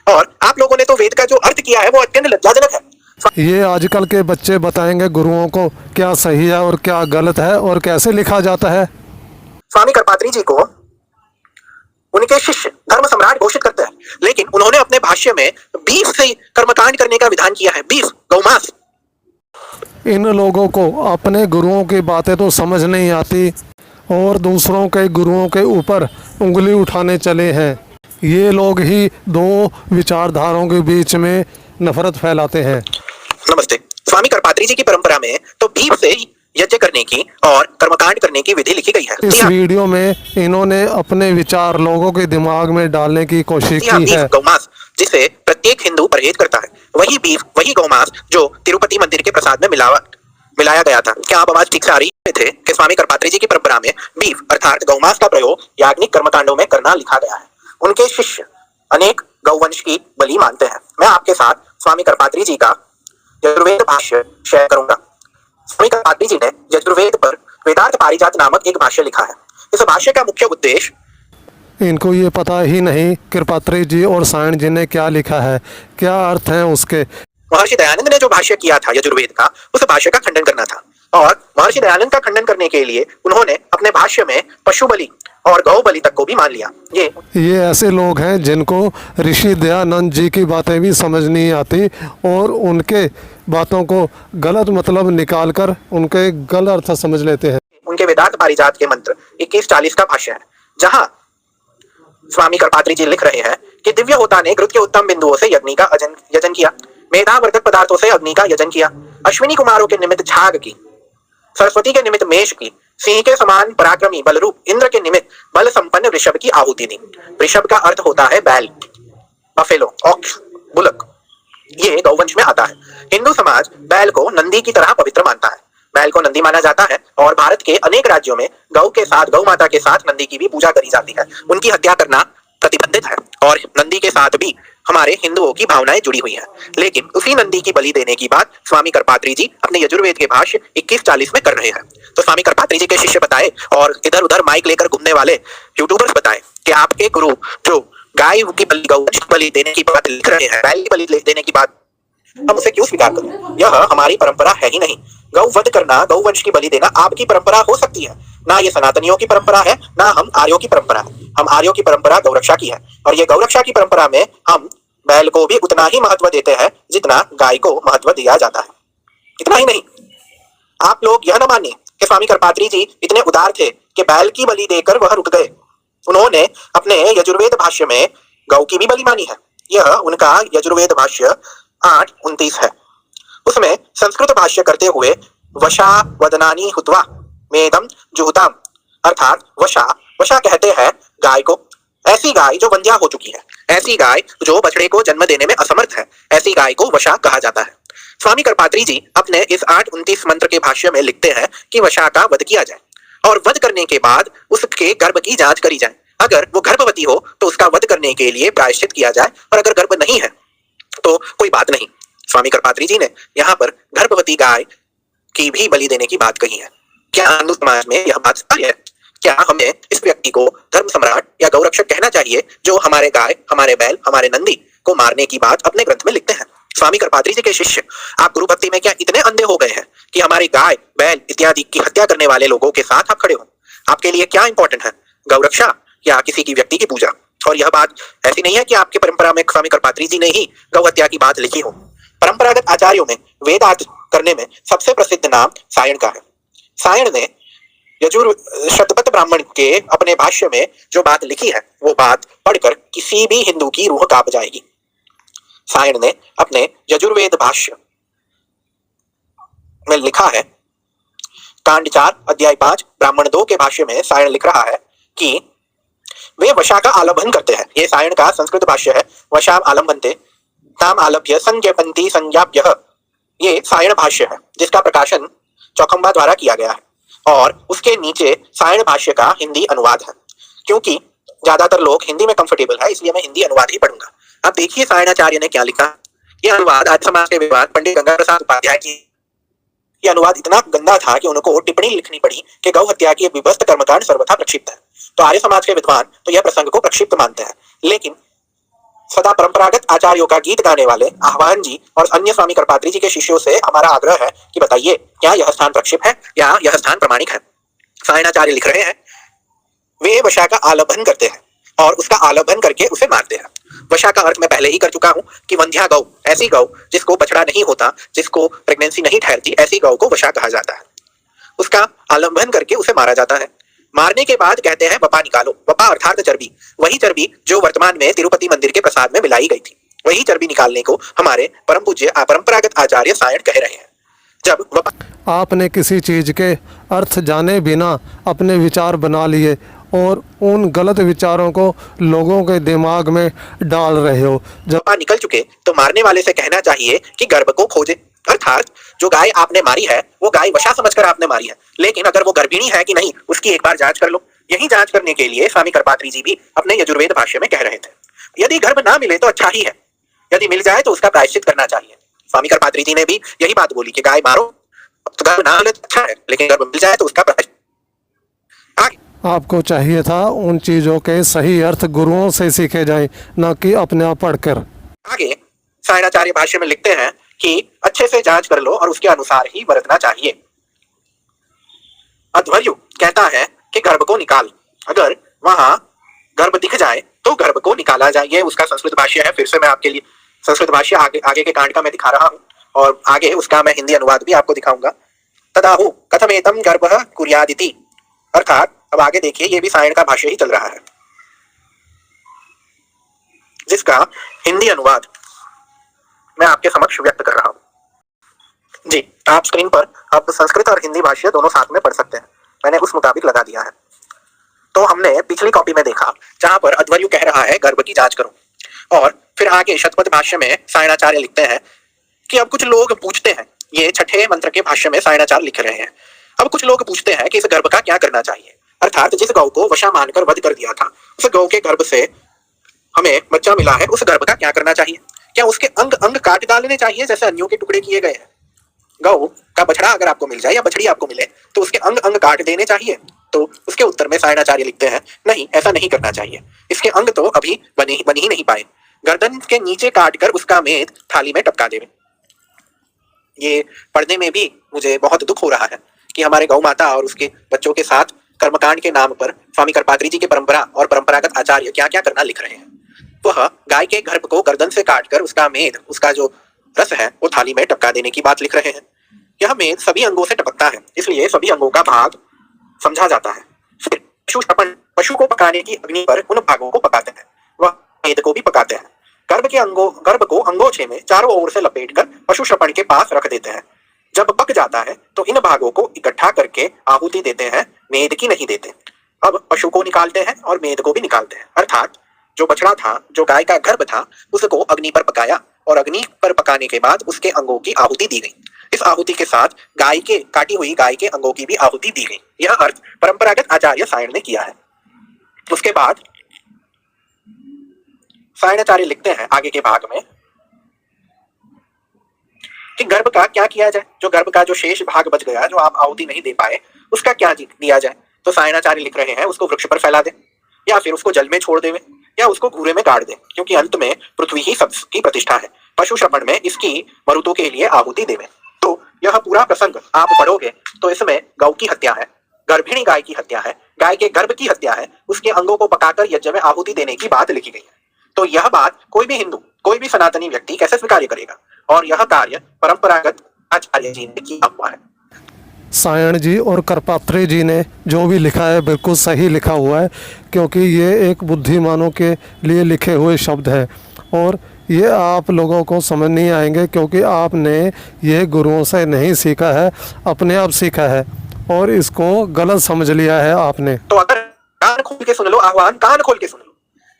और आप लोगों ने तो वेद का जो अर्थ किया है वो अत्यंत लज्जाजनक है। ये आजकल के बच्चे बताएंगे गुरुओं को क्या सही है और क्या गलत है और कैसे लिखा जाता है। स्वामी करपात्री जी को उनके शिष्य धर्म सम्राट घोषित करते हैं, लेकिन उन्होंने अपने भाष्य में बीफ से कर्मकांड करने का विधान किया है। बीफ, गौमांस। इन लोगों को अपने गुरुओं की बातें तो समझ नहीं आती और दूसरों के गुरुओं के ऊपर उंगली उठाने चले हैं। ये लोग ही दो विचारधाराओं के बीच में नफरत फैलाते हैं। नमस्ते। स्वामी करपात्री जी की परंपरा में तो बीफ से यज्ञ करने की और कर्मकांड करने की विधि लिखी गई है। इस वीडियो में इन्होंने अपने विचार लोगों के दिमाग में डालने की कोशिश की है। गौमांस जिसे प्रत्येक हिंदू परहेज करता है, वही बीफ, वही गौमांस जो तिरुपति मंदिर के प्रसाद में मिलाया गया था। क्या आप आवाज ठीक से आ रही थे कि स्वामी करपात्री जी की परंपरा में बीफ अर्थात गौमांस का प्रयोग याज्ञिक कर्मकांडों में करना लिखा गया है। उनके शिष्य अनेक गौवंश की बलि मानते हैं। मैं आपके साथ स्वामी करपात्री जी का यजुर्वेद भाष्य शेयर करूंगा। स्वामी करपात्री जी ने यजुर्वेद पर वेदार्थ पारिजात नामक एक भाष्य लिखा है। इस भाष्य का मुख्य उद्देश्य, इनको ये पता ही नहीं कृपात्री जी और सायण जी ने क्या लिखा है, क्या अर्थ है उसके। महर्षि दयानंद ने जो भाष्य किया था यजुर्वेद का, उस भाष्य का खंडन करना था। और महर्षि दयानंद का खंडन करने के लिए उन्होंने अपने भाष्य में पशु बलि और गौ बलि तक को भी मान लिया। ये ऐसे लोग हैं जिनको ऋषि दयानंद जी की बातें भी समझ नहीं आती और उनके बातों को गलत मतलब निकालकर उनके गलत अर्थ समझ लेते हैं। उनके वेदांत पारिजात के मंत्र 2140 का भाष्य है, जहां स्वामी करपात्री जी लिख रहे हैं कि दिव्य होता ने घृत के उत्तम बिंदुओं से अग्नि का यजन किया, मेधावर्धक पदार्थों से अग्नि का यजन किया, अश्विनी कुमारों के निमित्त झाग की, सरस्वती के निमित्त मेष की, सिंह के समान पराक्रमी बलरूप इंद्र के निमित्त बल संपन्न वृषभ की आहुति दी। वृषभ का अर्थ होता है बैल, बफेलो, ऑक्स, बुलक। ये गौवंश में आता है। हिंदू समाज बैल को नंदी की तरह पवित्र मानता है। बैल को नंदी माना जाता है और भारत के अनेक राज्यों में गौ के साथ, गौ माता के साथ नंदी की भी पूजा करी जाती है। उनकी हत्या करना प्रतिबंधित है और नंदी के साथ भी हमारे हिंदुओं की भावनाएं जुड़ी हुई हैं। लेकिन उसी नंदी की बलि देने की बात स्वामी करपात्री जी अपने यजुर्वेद के भाष्य 2140 में कर रहे हैं। तो स्वामी करपात्री जी के शिष्य बताए और इधर उधर माइक लेकर घूमने वाले यूट्यूबर्स बताए कि आपके गुरु जो गाय की बलि, गौवंश की बलि देने की बात लिख रहे हैं, बैल की बलि देने की बात, हम उसे क्यों स्वीकार करें? यह हमारी परंपरा है ही नहीं। गौवध करना, गौवंश की बलि देना आपकी परंपरा हो सकती है, ना ये सनातनियों की परंपरा है, ना हम आर्यों की परंपरा है। हम आर्यों की परंपरा गौरक्षा की है और ये गौरक्षा की परंपरा में हम बैल को भी उतना ही महत्व देते हैं जितना गाय को महत्व दिया जाता है। इतना ही नहीं, आप लोग यह न मानिए कि स्वामी करपात्री जी इतने उदार थे कि बैल की बलि देकर वह रुक गए। उन्होंने अपने यजुर्वेद भाष्य में गौ की भी बलि मानी है। यह उनका यजुर्वेद भाष्य 8:29 है। उसमें संस्कृत भाष्य करते हुए वशा वदनानी हुत्वा मेदम जुहुताम, अर्थात वशा कहते हैं गाय को, ऐसी गाय जो वंध्या हो चुकी है, ऐसी गाय जो बछड़े को जन्म देने में असमर्थ है, ऐसी गाय को वशा कहा जाता है। स्वामी करपात्री जी अपने इस 8:29 मंत्र के भाष्य में लिखते हैं कि वशा का वध किया जाए और वध करने के बाद उसके गर्भ की जांच करी जाए। अगर वो गर्भवती हो तो उसका वध करने के लिए प्रायश्चित किया जाए और अगर गर्भ नहीं है तो कोई बात नहीं। स्वामी करपात्री जी ने यहाँ पर गर्भवती गाय की भी बलि देने की बात कही है। क्या हिंदू समाज में यह बात सही है? क्या हमें इस व्यक्ति को धर्म सम्राट या गौरक्षक कहना चाहिए जो हमारे गाय, हमारे बैल, हमारे नंदी को मारने की बात अपने ग्रंथ में लिखते हैं? स्वामी करपात्री जी के शिष्य, आप गुरु भक्ति में क्या इतने अंधे हो गए हैं कि हमारी गाय, बैल इत्यादि की हत्या करने वाले लोगों के साथ आप खड़े हो? आपके लिए क्या इंपॉर्टेंट है, गौरक्षा या किसी की व्यक्ति की पूजा? और यह बात ऐसी नहीं है कि आपकी परंपरा में स्वामी करपात्री जी ने ही गौ हत्या की बात लिखी हो। परंपरागत आचार्यों में वेदार्थ करने में सबसे प्रसिद्ध नाम सायण का है। सायण ने शतपथ ब्राह्मण के अपने भाष्य में जो बात लिखी है वो बात पढ़कर किसी भी हिंदू की रूह कांप जाएगी। सायण ने अपने यजुर्वेद भाष्य में लिखा है, कांड 4 अध्याय 5 ब्राह्मण 2 के भाष्य में सायण लिख रहा है कि वे वशा का आलंबन करते हैं। ये सायण का संस्कृत भाष्य है। वशाम आलंबन्ते ताम आलभ्य संज्ञपन्ति संज्ञाप्यः, ये सायण भाष्य है जिसका प्रकाशन चौखंबा द्वारा किया गया है और उसके नीचे सायण भाष्य का हिंदी अनुवाद है। क्योंकि ज्यादातर लोग हिंदी में कंफर्टेबल है इसलिए मैं हिंदी अनुवाद ही पढ़ूंगा। अब देखिए सायणाचार्य ने क्या लिखा। यह अनुवाद आज समाज के विद्वान पंडित गंगा प्रसाद उपाध्याय की, यह अनुवाद इतना गंदा था कि उनको टिप्पणी लिखनी पड़ी कि गौ हत्या की विभस्त कर्मकांड सर्वथा प्रक्षिप्त है। तो आर्य समाज के विद्वान तो यह प्रसंग को प्रक्षिप्त मानते हैं, लेकिन सदा परंपरागत आचार्यों का गीत गाने वाले आह्वान जी और अन्य स्वामी करपात्री जी के शिष्यों से हमारा आग्रह है कि बताइए क्या यह स्थान प्रक्षिप्त है या यह स्थान प्रमाणिक है। सायणाचार्य लिख रहे हैं, वे वशा का आलंबन करते हैं और उसका आलंबन करके उसे मारते हैं। वशा का अर्थ मैं पहले ही कर चुका हूं कि वंध्या गौ, ऐसी गौ जिसको बछड़ा नहीं होता, जिसको प्रेगनेंसी नहीं ठहरती, ऐसी गौ को वशा कहा जाता है। उसका आलंबन करके उसे मारा जाता है। मारने के बाद कहते हैं वपा निकालो। वपा अर्थात चर्बी, वही चर्बी जो वर्तमान में तिरुपति मंदिर के प्रसाद में मिलाई गई थी, वही चर्बी निकालने को हमारे परम पूज्य परंपरागत आचार्य सायण कह रहे हैं। जब वपा आपने किसी चीज के अर्थ जाने बिना अपने विचार बना लिए और उन गलत विचारों को लोगों के दिमाग में डाल रहे हो। जब वपा निकल चुके तो मारने वाले से कहना चाहिए कि गर्भ को खोजे, अर्थात जो गाय आपने मारी है वो गाय वशा समझकर आपने मारी है, लेकिन अगर वो गर्भिणी है कि नहीं उसकी एक बार जांच कर लो। यही जांच करने के लिए स्वामी करपात्री जी भी अपने यजुर्वेद भाष्य में कह रहे थे। यदि गर्भ ना मिले तो अच्छा ही है, यदि मिल जाए तो उसका प्रायश्चित करना चाहिए। स्वामी करपात्री जी ने भी यही बात बोली कि गाय मारो तो गर्भ ना मिले तो अच्छा है, लेकिन गर्भ मिल जाए तो उसका प्रायश्चित। आगे आपको चाहिए था उन चीज़ों के सही अर्थ गुरुओं से सीखे जाएं, न कि अपने आप पढ़कर। आगे सायणाचार्य भाष्य में लिखते हैं कि अच्छे से जांच कर लो और उसके अनुसार ही बरतना चाहिए। अध्वर्यु कहता है कि गर्भ को निकाल, अगर वहां गर्भ दिख जाए तो गर्भ को निकाला जाए। ये उसका संस्कृत भाष्य है। फिर से मैं आपके लिए संस्कृत भाष्य आगे के कांड का मैं दिखा रहा हूं और आगे उसका मैं हिंदी अनुवाद भी आपको दिखाऊंगा। तदाहु कथमेतम गर्भः कुर्यादिति, अर्थात अब आगे देखिए ये भी सायण का भाष्य ही चल रहा है, जिसका हिंदी अनुवाद मैं आपके समक्ष व्यक्त कर रहा हूं। जी, आप स्क्रीन पर अब संस्कृत और हिंदी भाष्य दोनों साथ में पढ़ सकते हैं, मैंने उस मुताबिक लगा दिया है। तो हमने पिछली कॉपी में देखा जहां पर अध्वर्यु कह रहा है गर्भ की जांच करो, और फिर आगे शतपथ भाष्य में सायणाचार्य लिखते हैं कि अब कुछ लोग पूछते हैं, ये छठे मंत्र के भाष्य में सायणाचार्य लिख रहे हैं, अब कुछ लोग पूछते हैं कि इस गर्भ का क्या करना चाहिए, अर्थात जिस गौ को वशा मानकर वध कर दिया था उस गौ के गर्भ से हमें बच्चा मिला है, उस गर्भ का क्या करना चाहिए। क्या उसके अंग अंग काट डालने चाहिए जैसे अन्यों के टुकड़े किए गए हैं। गौ का बछड़ा अगर आपको मिल जाए या बछड़ी आपको मिले तो उसके अंग अंग काट देने चाहिए। तो उसके उत्तर में सायणाचार्य लिखते हैं नहीं, ऐसा नहीं करना चाहिए, इसके अंग तो अभी बन ही नहीं पाए, गर्दन के नीचे काट कर उसका मेद थाली में टपका देवे। ये पढ़ने में भी मुझे बहुत दुख हो रहा है कि हमारे गौ माता और उसके बच्चों के साथ कर्मकांड के नाम पर स्वामी करपात्री जी की परंपरा और परंपरागत आचार्य क्या क्या करना लिख रहे हैं। वह गाय के गर्भ को गर्दन से काटकर उसका मेद, उसका जो रस है वो थाली में टपका देने की बात लिख रहे हैं। यह मेद सभी अंगों से टपकता है, इसलिए सभी अंगों का भाग समझा जाता है। फिर पशु को पकाने की अग्नि पर उन भागों को पकाते हैं, वह मेद को भी पकाते हैं। गर्भ को अंगोछे में चारों ओर से लपेटकर पशु श्रपण के पास रख देते हैं। जब पक जाता है तो इन भागों को इकट्ठा करके आहुति देते हैं, मेद की नहीं देते। अब पशु को निकालते हैं और मेद को भी निकालते हैं, अर्थात जो बछड़ा था, जो गाय का गर्भ था, उसको अग्नि पर पकाया और अग्नि पर पकाने के बाद उसके अंगों की आहुति दी गई। इस आहुति के साथ गाय के काटी हुई गाय के अंगों की भी आहुति दी गई। यह अर्थ परंपरागत आचार्य सायण ने किया है। उसके बाद सायणाचार्य लिखते हैं आगे के भाग में कि गर्भ का क्या किया जाए, जो गर्भ का जो शेष भाग बच गया, जो आप आहुति नहीं दे पाए, उसका क्या दिया जाए। तो सायणाचार्य लिख रहे हैं उसको वृक्ष पर फैला दे, या फिर उसको जल में छोड़ देवे, या उसको घूरे में गाड़ दे, क्योंकि अंत में पृथ्वी ही सबकी प्रतिष्ठा है। पशु श्रवण में इसकी मरुतों के लिए आहुति देवे। तो यह पूरा प्रसंग आप पढ़ोगे तो इसमें गौ की हत्या है, गर्भिणी गाय की हत्या है, गाय के गर्भ की हत्या है, उसके अंगों को पकाकर यज्ञ में आहुति देने की बात लिखी गई है। तो यह बात कोई भी हिंदू, कोई भी सनातनी व्यक्ति कैसे स्वीकार्य करेगा, और यह कार्य परंपरागत आचार्य जी ने किया हुआ है। सायण जी और करपात्री जी ने जो भी लिखा है बिल्कुल सही लिखा हुआ है, क्योंकि ये एक बुद्धिमानों के लिए लिखे हुए शब्द है और ये आप लोगों को समझ नहीं आएंगे, क्योंकि आपने ये गुरुओं से नहीं सीखा है, अपने आप सीखा है और इसको गलत समझ लिया है आपने। तो अगर कान खोल के सुन लो, आह्वान कान खोल के सुन लो,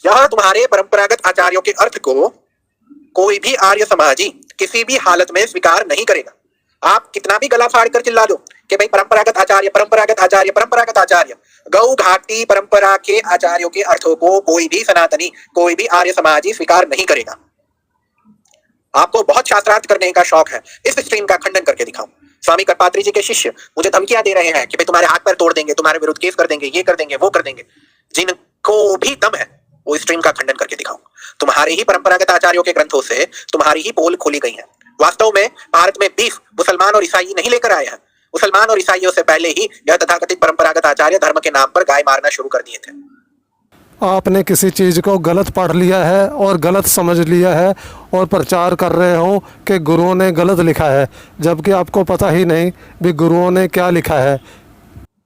यह तुम्हारे परंपरागत आचार्यों के अर्थ को कोई भी आर्य समाजी किसी भी हालत में स्वीकार नहीं करेगा। आप कितना भी गला फाड़ कर चिल्ला दो कि भाई परंपरागत आचार्य, परंपरागत आचार्य, परंपरागत आचार्य, गौ घाटी परंपरा के आचार्यों के अर्थों को कोई भी सनातनी, कोई भी आर्य समाजी स्वीकार नहीं करेगा। आपको बहुत शास्त्रार्थ करने का शौक है, इस स्ट्रीम का खंडन करके दिखाऊं। स्वामी करपात्री जी के शिष्य मुझे धमकियां दे रहे हैं कि भाई तुम्हारे हाथ पैर तोड़ देंगे, तुम्हारे विरुद्ध केस कर देंगे, ये कर देंगे, वो कर देंगे। जिनको भी दम है वो स्ट्रीम का खंडन करके दिखाऊं। तुम्हारे ही परंपरागत आचार्यों के ग्रंथों से तुम्हारी ही पोल खोली गई है। वास्तव में भारत में बीफ मुसलमान और ईसाई नहीं लेकर आए हैं। मुसलमान और ईसाइयों से पहले ही यह तथाकथित परंपरागत आचार्य धर्म के नाम पर गाय मारना शुरू कर दिए थे। आपने किसी चीज़ को गलत पढ़ लिया है और गलत समझ लिया है और प्रचार कर रहे हो कि गुरुओं ने गलत लिखा है, जबकि आपको पता ही नहीं भी गुरुओं ने क्या लिखा है।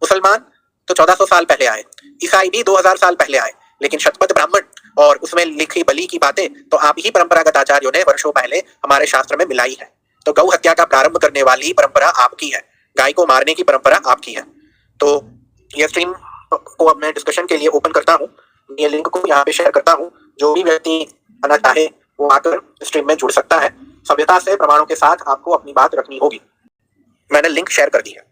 मुसलमान तो 1400 साल पहले आए, ईसाई भी 2000 साल पहले आए, लेकिन शतपथ ब्राह्मण और उसमें लिखी बलि की बातें तो आप ही परंपरागत आचार्यों ने वर्षों पहले हमारे शास्त्र में मिलाई है। तो गौ हत्या का प्रारंभ करने वाली परंपरा आपकी है, गाय को मारने की परंपरा आपकी है। तो ये स्ट्रीम को अब मैं डिस्कशन के लिए ओपन करता हूँ, ये लिंक को यहाँ पे शेयर करता हूँ। जो भी व्यक्ति आना चाहे वो आकर स्ट्रीम में जुड़ सकता है। सभ्यता से प्रमाणों के साथ आपको अपनी बात रखनी होगी। मैंने लिंक शेयर कर दी है।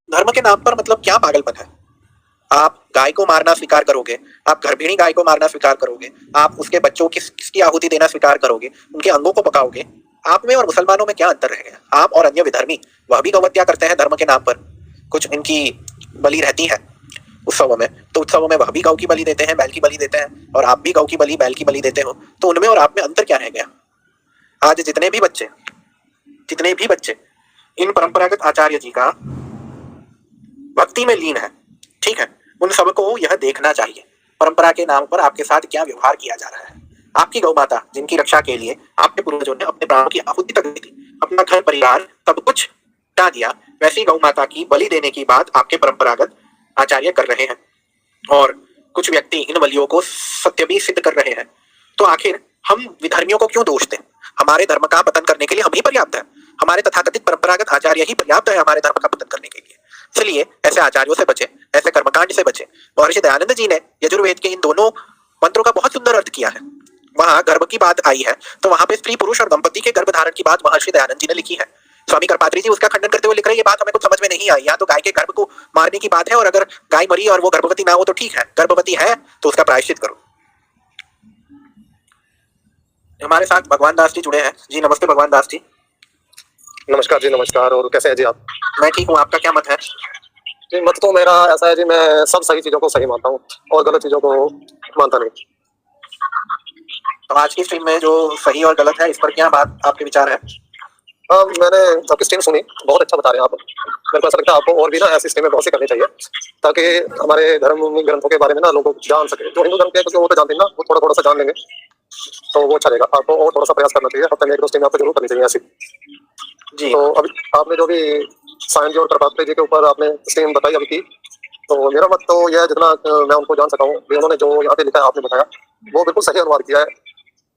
धर्म के नाम पर मतलब क्या पागलपन है? आप गाय को मारना स्वीकार करोगे, आप गर्भिणी गाय को मारना स्वीकार करोगे, आप उसके बच्चों की किसकी आहुति देना स्वीकार करोगे, उनके अंगों को पकाओगे। आप में और मुसलमानों में क्या अंतर रह गया? आप और अन्य विधर्मी वह भी गौ हत्या करते हैं धर्म के नाम पर। कुछ इनकी बलि रहती है उत्सवों में, तो उत्सवों में वह भी गौ की बलि देते हैं, बैल की बलि देते हैं, और आप भी गौ की बलि बैल की बलि देते हो। तो उनमें और आप में अंतर क्या रह गया? आज जितने भी बच्चे इन परंपरागत आचार्य जी का भक्ति में लीन है, ठीक है, उन सबको यह देखना चाहिए परंपरा के नाम पर आपके साथ क्या व्यवहार किया जा रहा है। आपकी गौ माता जिनकी रक्षा के लिए आपके पूर्वजों ने अपने प्राणों की आहुति तक दी थी, अपना घर परिवार सब कुछ हटा दिया, वैसी गौ माता की बलि देने की बात आपके परंपरागत आचार्य कर रहे हैं, और कुछ व्यक्ति इन बलियों को सत्य भी सिद्ध कर रहे हैं। तो आखिर हम विधर्मियों को क्यों दोष दें? हमारे धर्म का पतन करने के लिए हम ही पर्याप्त है, हमारे तथाकथित परंपरागत आचार्य ही पर्याप्त है हमारे धर्म का पतन करने के लिए। इसलिए ऐसे आचार्यों से बचे, ऐसे कर्मकांड से बचे। महर्षि दयानंद जी ने यजुर्वेद के इन दोनों मंत्रों का बहुत सुंदर अर्थ किया है। वहां गर्भ की बात आई है तो वहां पे स्त्री पुरुष और दंपति के गर्भ धारण की बात महर्षि दयानंद जी ने लिखी है। स्वामी करपात्री जी उसका खंडन करते हुए लिख रहे हैं, ये बात हमें कुछ समझ में नहीं आई। या तो गाय के गर्भ को मारने की बात है, और अगर गाय मरी और वो गर्भवती ना हो तो ठीक है, गर्भवती है तो उसका प्रायश्चित करो। हमारे साथ भगवान दास जी जुड़े हैं। जी नमस्ते भगवान दास जी। नमस्कार जी, नमस्कार। और कैसे हैं जी आप? मैं ठीक हूँ, आपका क्या मत है? जी मत तो मेरा ऐसा है जी, मैं सब सही चीजों को सही मानता हूँ और गलत चीजों को मानता नहीं। तो आज की स्ट्रीम में जो सही और गलत है इस पर क्या बात आपके विचार है? मैंने आपकी स्ट्रीम सुनी, बहुत अच्छा बता रहे हैं आप। मेरे को ऐसा लगता है आपको और भी ना ऐसी स्ट्रीमें बहुत सी करनी चाहिए, ताकि हमारे धर्म ग्रंथों के बारे में ना लोग जान सके। जो हिंदू धर्म के क्योंकि वो तो जानते हैं ना, वो थोड़ा थोड़ा सा जान लेंगे तो वो अच्छा रहेगा। आपको और थोड़ा सा प्रयास करना चाहिए, हफ्ते में 1-2 स्ट्रीम आपको जरूर करनी चाहिए ऐसी। जी तो अभी आपने जो भी सायन जी और करपात्री जी के ऊपर आपने स्ट्रीम बताई अभी की, तो मेरा मत तो यह जितना मैं उनको जान सका हूँ, उन्होंने जो यहाँ पे लिखा है आपने बताया वो बिल्कुल सही अनुवाद किया है।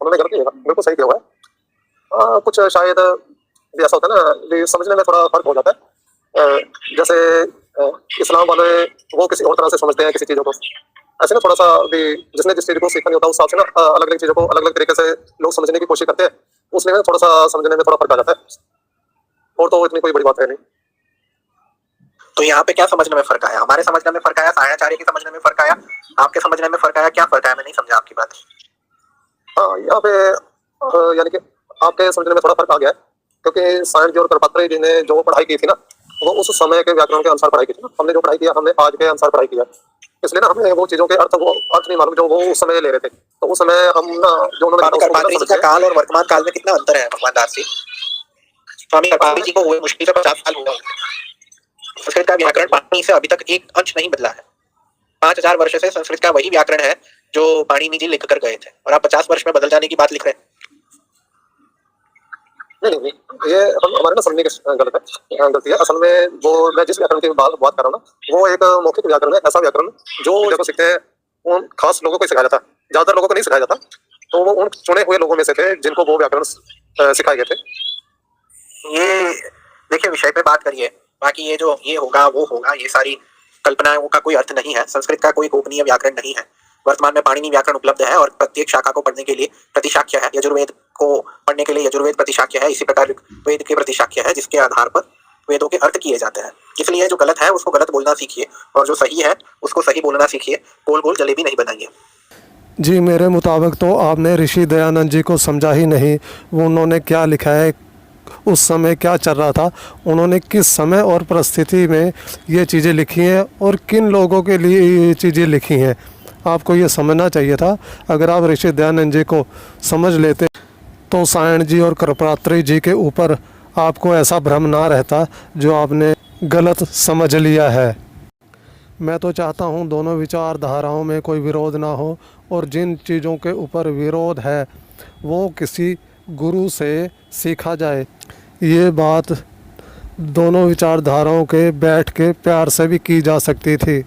उन्होंने गलत नहीं है, बिल्कुल सही किया हुआ है। कुछ शायद भी ऐसा होता है ना भी समझने में थोड़ा फर्क हो जाता है। जैसे इस्लाम वाले वो किसी और तरह से समझते हैं किसी चीज़ों को, ऐसे ना थोड़ा सा भी जिसने जिस चीज़ को सीखा नहीं होता उस हिसाब से ना अलग अलग चीज़ों को अलग अलग तरीके से लोग समझने की कोशिश करते हैं, उसमें थोड़ा सा समझने में थोड़ा फर्क आ जाता है। और तो इतनी कोई बड़ी बात है नहीं। तो यहाँ पे क्या समझने में फर्क आया? हमारे समझने में फर्क आया, सायणाचार्य के समझने में फर्क आया, आपके समझने में फर्क आया, क्या फर्क आया? मैं नहीं समझा आपकी बात। हाँ, यहाँ पे यानी कि आपके समझने में थोड़ा फर्क आ गया है, क्योंकि सायण जी और करपात्री जी ने जो पढ़ाई की थी ना वो उस समय के व्याकरण के अनुसार पढ़ाई की थी ना। हमने जो पढ़ाई किया हमने आज के अनुसार पढ़ाई किया, इसलिए ना हमें वो चीजों के वो अर्थ नहीं मालूम जो वो उस समय ले रहे थे। तो उस समय हम ना जो उन्होंने करपात्री जी का काल और वर्तमान काल में कितना अंतर है भगवान दास जी? स्वामी करपात्री जी को हुए मुश्किल से 50 साल हुआ। संस्कृत का व्याकरण पाणिनि से अभी तक एक अंश नहीं बदला है। 5000 वर्ष से संस्कृत का वही व्याकरण है जो पाणिनि जी लिख कर गए थे, और आप 50 वर्ष में बदल जाने की बात लिख रहे हैं। नहीं, ये हमारे ना समझने की गलती है। असल में वो मैं जिस व्याकरण की बात कर रहा हूँ ना वो एक मौखिक व्याकरण है, ऐसा व्याकरण जो जब सीखते हैं उन खास लोगों को सिखाया जाता है, ज्यादातर लोगों को नहीं सिखाया जाता। तो वो उन चुने हुए लोगों में से थे जिनको वो व्याकरण सिखाए गए थे। ये देखिए विषय पे बात करिए, बाकी ये जो ये होगा वो होगा, ये सारी कल्पनाओं का कोई अर्थ नहीं है। संस्कृत का कोई गोपनीय व्याकरण नहीं है। वर्तमान में पाणिनि व्याकरण उपलब्ध है और प्रत्येक शाखा को पढ़ने के लिए प्रतिशाख्य है। यजुर्वेद को पढ़ने के लिए यजुर्वेद प्रतिशाख्य है, इसी प्रकार वेद के प्रतिशाख्य है जिसके आधार पर वेदों के अर्थ किए जाते हैं। इसलिए जो गलत है उसको गलत बोलना सीखिए और जो सही है उसको सही बोलना सीखिए। गोल गोल जलेबी नहीं बनाइए। जी मेरे मुताबिक तो आपने ऋषि दयानंद जी को समझा ही नहीं। वो उन्होंने क्या लिखा है, उस समय क्या चल रहा था, उन्होंने किस समय और परिस्थिति में ये चीज़ें लिखी हैं और किन लोगों के लिए ये चीज़ें लिखी हैं, आपको ये समझना चाहिए था। अगर आप ऋषि दयानंद जी को समझ लेते तो सायण जी और कृपात्री जी के ऊपर आपको ऐसा भ्रम ना रहता जो आपने गलत समझ लिया है। मैं तो चाहता हूँ दोनों विचारधाराओं में कोई विरोध ना हो, और जिन चीज़ों के ऊपर विरोध है वो किसी गुरु से सीखा जाए। ये बात दोनों विचारधाराओं के बैठ के प्यार से भी की जा सकती थी।